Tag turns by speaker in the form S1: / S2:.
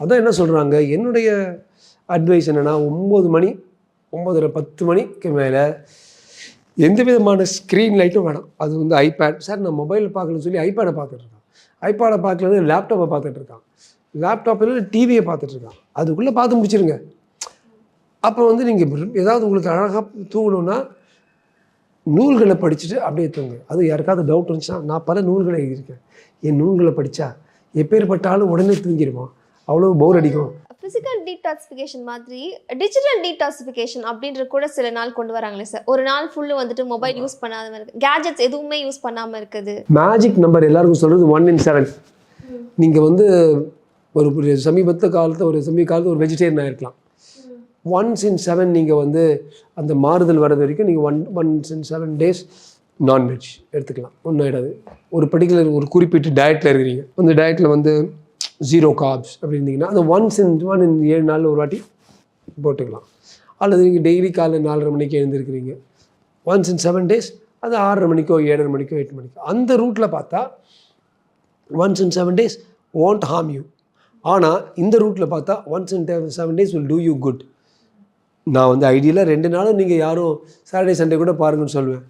S1: அதான் என்ன சொல்கிறாங்க, என்னுடைய அட்வைஸ் என்னென்னா 9 மணி 9:30 10 மணிக்கு மேலே எந்த விதமான ஸ்க்ரீன் லைட்டும் வேணாம். அது வந்து ஐபேட் சார் நான் மொபைலில் பார்க்கலன்னு சொல்லி ஐபேடை பார்த்துட்ருக்கான், ஐபேடை பார்க்கலன்னு லேப்டாப்பை பார்த்துட்ருக்கான், லேப்டாப்பில் டிவியை பார்த்துட்ருக்கான். அதுக்குள்ளே பார்த்து முடிச்சிருங்க. அப்போ வந்து நீங்கள் ஏதாவது உங்களுக்கு அழகாக தூங்கணுன்னா நூல்களை படிச்சுட்டு அப்படியே தூங்க. அது யாருக்காவது டவுட் இருந்துச்சுன்னா நான் பல நூல்களை எழுதியிருக்கேன். என் நூல்களை படித்தா எப்பேற்பட்டாலும் உடனே தூங்கிடுவான், அவ்வளோ போர் அடிக்கும்.
S2: ஃபிசிக்கல் டீடாக்சிஃபிகேஷன் மாதிரி டிஜிட்டல் டீடாக்சிஃபிகேஷன் அப்படின்ற கூட சில நாள் கொண்டு வராங்களே சார். ஒரு நாள் ஃபுல்லு வந்துட்டு மொபைல் யூஸ் பண்ணாத இருக்குது, கேஜெட்ஸ் எதுவுமே யூஸ் பண்ணாமல் இருக்குது.
S1: மேஜிக் நம்பர் எல்லாருக்கும் சொல்கிறது 1 in 7. நீங்கள் வந்து ஒரு சமீப காலத்தில் ஒரு வெஜிடேரியன் ஆகிருக்கலாம். 1 in 7 நீங்கள் வந்து அந்த மாறுதல் வர்றது வரைக்கும் நீங்கள் 1 in 7 days நான்வெஜ் எடுத்துக்கலாம். ஒன்றும் ஆகிடாது. ஒரு பர்டிகுலர் ஒரு குறிப்பிட்ட டயட்டில் இருக்கிறீங்க, அந்த டயட்டில் வந்து 0 carbs அப்படி இருந்தீங்கன்னா அந்த 1 in 7 நாளில் ஒரு வாட்டி போட்டுக்கலாம். அல்லது நீங்கள் டெய்லி காலைல 4:30 மணிக்கு எழுந்திருக்கிறீங்க, 1 in 7 days அது 6:30 மணிக்கோ 7:30 மணிக்கோ 8 மணிக்கோ அந்த ரூட்டில் பார்த்தா 1 in 7 days won't harm you. ஆனால் இந்த ரூட்டில் பார்த்தா 1 in 7 days will do you good. நான் வந்து ஐடியலாக 2 நாளும் நீங்கள் யாரும் சாட்டர்டே சண்டே கூட பாருங்கன்னு சொல்லுவேன்.